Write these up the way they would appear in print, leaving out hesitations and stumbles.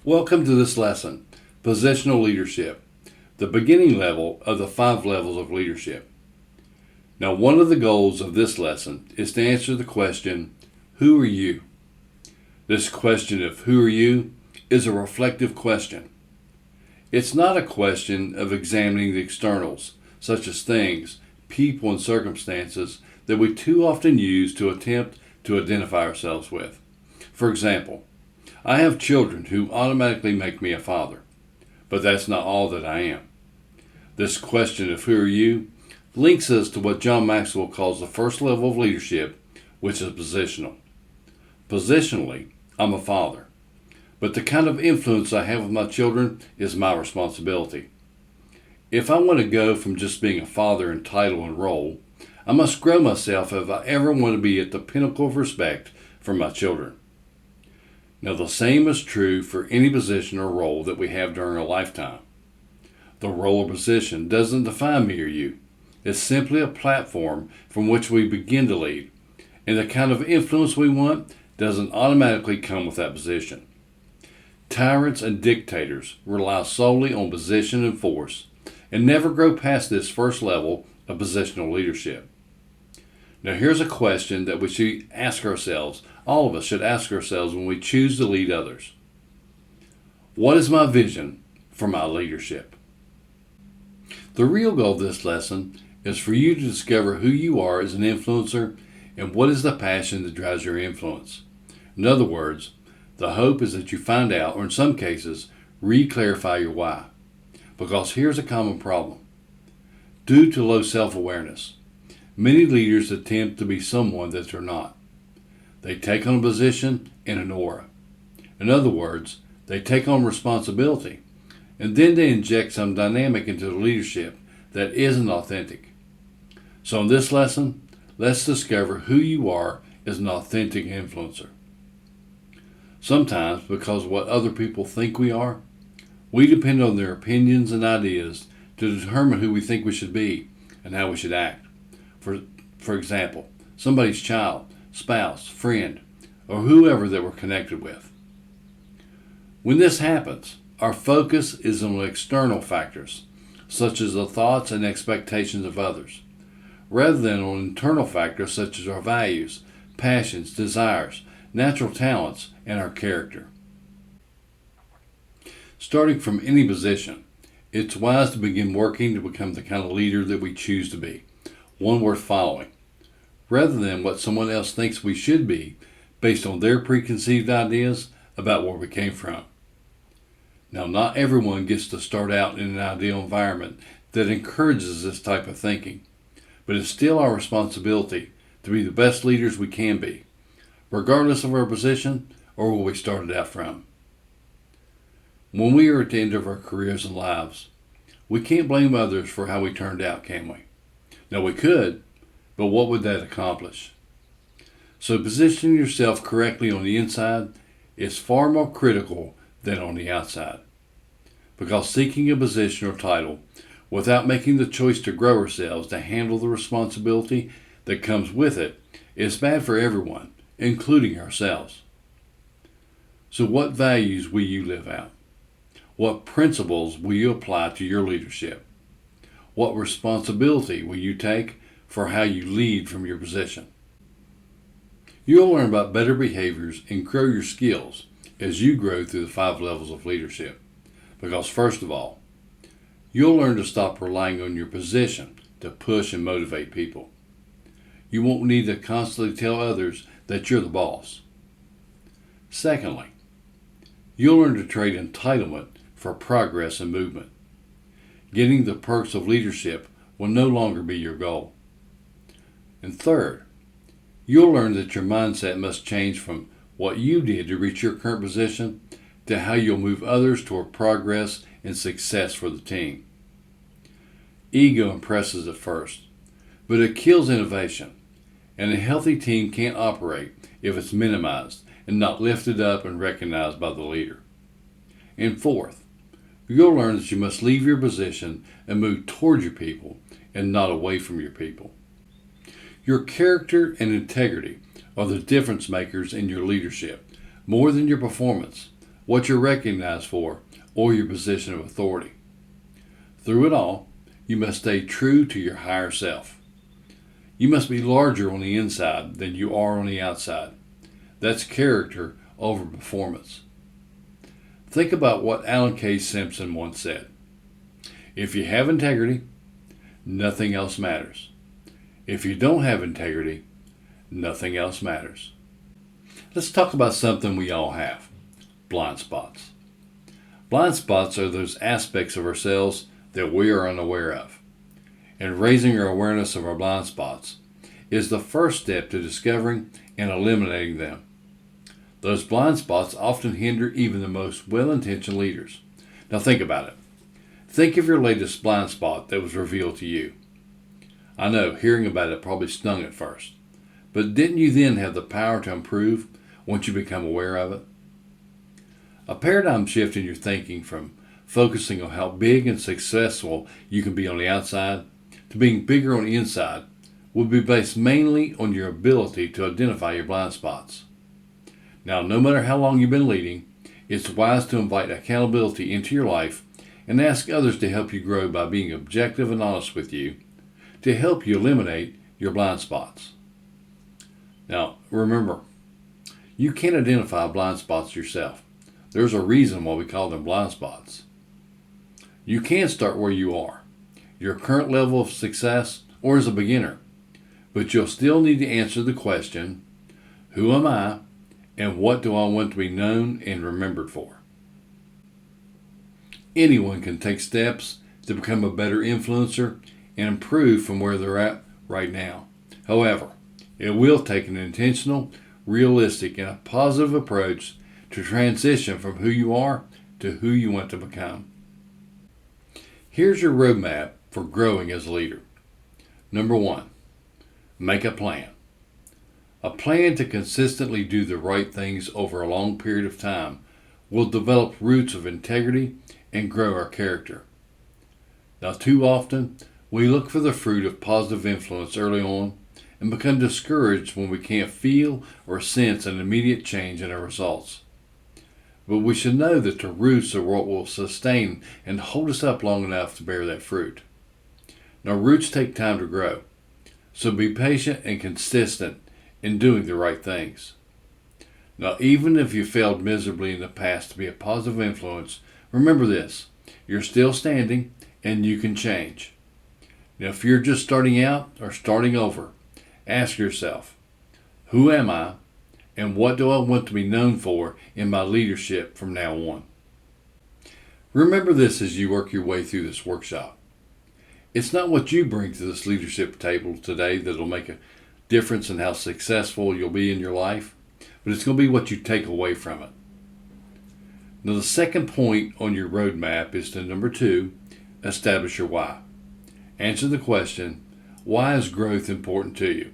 Welcome to this lesson, Positional Leadership, the beginning level of the 5 levels of leadership. Now, one of the goals of this lesson is to answer the question, who are you? This question of who are you is a reflective question. It's not a question of examining the externals, such as things, people, and circumstances that we too often use to attempt to identify ourselves with. For example, I have children who automatically make me a father, but that's not all that I am. This question of who are you links us to what John Maxwell calls the first level of leadership, which is positional. Positionally, I'm a father, but the kind of influence I have with my children is my responsibility. If I want to go from just being a father in title and role, I must grow myself if I ever want to be at the pinnacle of respect for my children. Now, the same is true for any position or role that we have during our lifetime. The role or position doesn't define me or you. It's simply a platform from which we begin to lead, and the kind of influence we want doesn't automatically come with that position. Tyrants and dictators rely solely on position and force, and never grow past this first level of positional leadership. Now, here's a question that we should ask ourselves. All of us should ask ourselves when we choose to lead others. What is my vision for my leadership? The real goal of this lesson is for you to discover who you are as an influencer and what is the passion that drives your influence. In other words, the hope is that you find out, or in some cases, re-clarify your why. Because here's a common problem. Due to low self-awareness, many leaders attempt to be someone that they're not. They take on a position and an aura. In other words, they take on responsibility, and then they inject some dynamic into the leadership that isn't authentic. So in this lesson, let's discover who you are as an authentic influencer. Sometimes, because of what other people think we are, we depend on their opinions and ideas to determine who we think we should be and how we should act. For example, somebody's child, spouse, friend, or whoever that we're connected with. When this happens, our focus is on external factors, such as the thoughts and expectations of others, rather than on internal factors such as our values, passions, desires, natural talents, and our character. Starting from any position, it's wise to begin working to become the kind of leader that we choose to be, one worth following, rather than what someone else thinks we should be based on their preconceived ideas about where we came from. Now, not everyone gets to start out in an ideal environment that encourages this type of thinking, but it's still our responsibility to be the best leaders we can be, regardless of our position or where we started out from. When we are at the end of our careers and lives, we can't blame others for how we turned out, can we? Now, we could, but what would that accomplish? So positioning yourself correctly on the inside is far more critical than on the outside. Because seeking a position or title without making the choice to grow ourselves to handle the responsibility that comes with it is bad for everyone, including ourselves. So what values will you live out? What principles will you apply to your leadership? What responsibility will you take for how you lead from your position? You'll learn about better behaviors and grow your skills as you grow through the 5 levels of leadership. Because first of all, you'll learn to stop relying on your position to push and motivate people. You won't need to constantly tell others that you're the boss. Secondly, you'll learn to trade entitlement for progress and movement. Getting the perks of leadership will no longer be your goal. And third, you'll learn that your mindset must change from what you did to reach your current position to how you'll move others toward progress and success for the team. Ego impresses at first, but it kills innovation, and a healthy team can't operate if it's minimized and not lifted up and recognized by the leader. And fourth, you'll learn that you must leave your position and move toward your people and not away from your people. Your character and integrity are the difference makers in your leadership, more than your performance. what you're recognized for, or your position of authority. Through it all, you must stay true to your higher self. You must be larger on the inside than you are on the outside. That's character over performance. Think about what Alan K. Simpson once said. If you have integrity, nothing else matters. If you don't have integrity, nothing else matters. Let's talk about something we all have: blind spots. Blind spots are those aspects of ourselves that we are unaware of. And raising our awareness of our blind spots is the first step to discovering and eliminating them. Those blind spots often hinder even the most well-intentioned leaders. Now think about it. Think of your latest blind spot that was revealed to you. I know, hearing about it probably stung at first. But didn't you then have the power to improve once you become aware of it? A paradigm shift in your thinking from focusing on how big and successful you can be on the outside to being bigger on the inside will be based mainly on your ability to identify your blind spots. Now, no matter how long you've been leading, it's wise to invite accountability into your life and ask others to help you grow by being objective and honest with you to help you eliminate your blind spots. Now, remember, you can't identify blind spots yourself. There's a reason why we call them blind spots. You can start where you are, your current level of success, or as a beginner, but you'll still need to answer the question, who am I, and what do I want to be known and remembered for? Anyone can take steps to become a better influencer and improve from where they're at right now. However, it will take an intentional, realistic, and a positive approach to transition from who you are to who you want to become. Here's your roadmap for growing as a leader. Number 1, make a plan. A plan to consistently do the right things over a long period of time will develop roots of integrity and grow our character. Now, too often, we look for the fruit of positive influence early on and become discouraged when we can't feel or sense an immediate change in our results. But we should know that the roots are what will sustain and hold us up long enough to bear that fruit. Now, roots take time to grow, so be patient and consistent in doing the right things. Now, even if you failed miserably in the past to be a positive influence, remember this: you're still standing and you can change. Now, if you're just starting out or starting over, ask yourself, who am I and what do I want to be known for in my leadership from now on? Remember this as you work your way through this workshop. It's not what you bring to this leadership table today that'll make a difference in how successful you'll be in your life, but it's going to be what you take away from it. Now, the second point on your roadmap is to number 2, establish your why. Answer the question, why is growth important to you?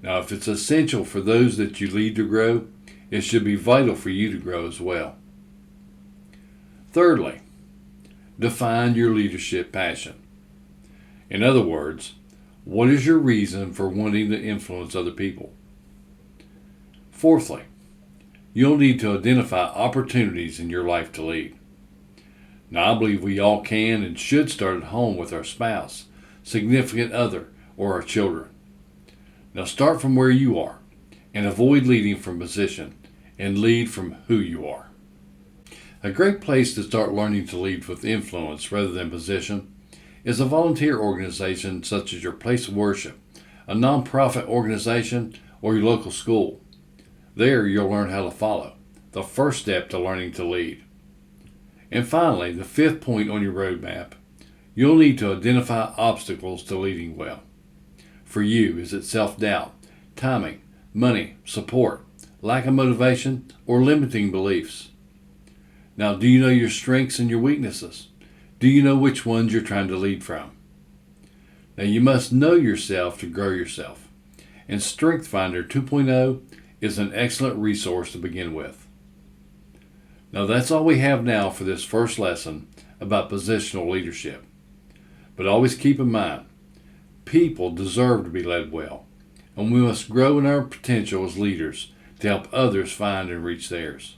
Now, if it's essential for those that you lead to grow, it should be vital for you to grow as well. Thirdly, define your leadership passion. In other words, what is your reason for wanting to influence other people? Fourthly, you'll need to identify opportunities in your life to lead. Now, I believe we all can and should start at home with our spouse, significant other, or our children. Now, start from where you are and avoid leading from position and lead from who you are. A great place to start learning to lead with influence rather than position is a volunteer organization such as your place of worship, a nonprofit organization, or your local school. There you'll learn how to follow, the first step to learning to lead. And finally, the 5th point on your roadmap, you'll need to identify obstacles to leading well. For you, is it self-doubt, timing, money, support, lack of motivation, or limiting beliefs? Now, do you know your strengths and your weaknesses? Do you know which ones you're trying to lead from? Now, you must know yourself to grow yourself. And Strength Finder 2.0 is an excellent resource to begin with. Now, that's all we have now for this first lesson about positional leadership. But always keep in mind, people deserve to be led well, and we must grow in our potential as leaders to help others find and reach theirs.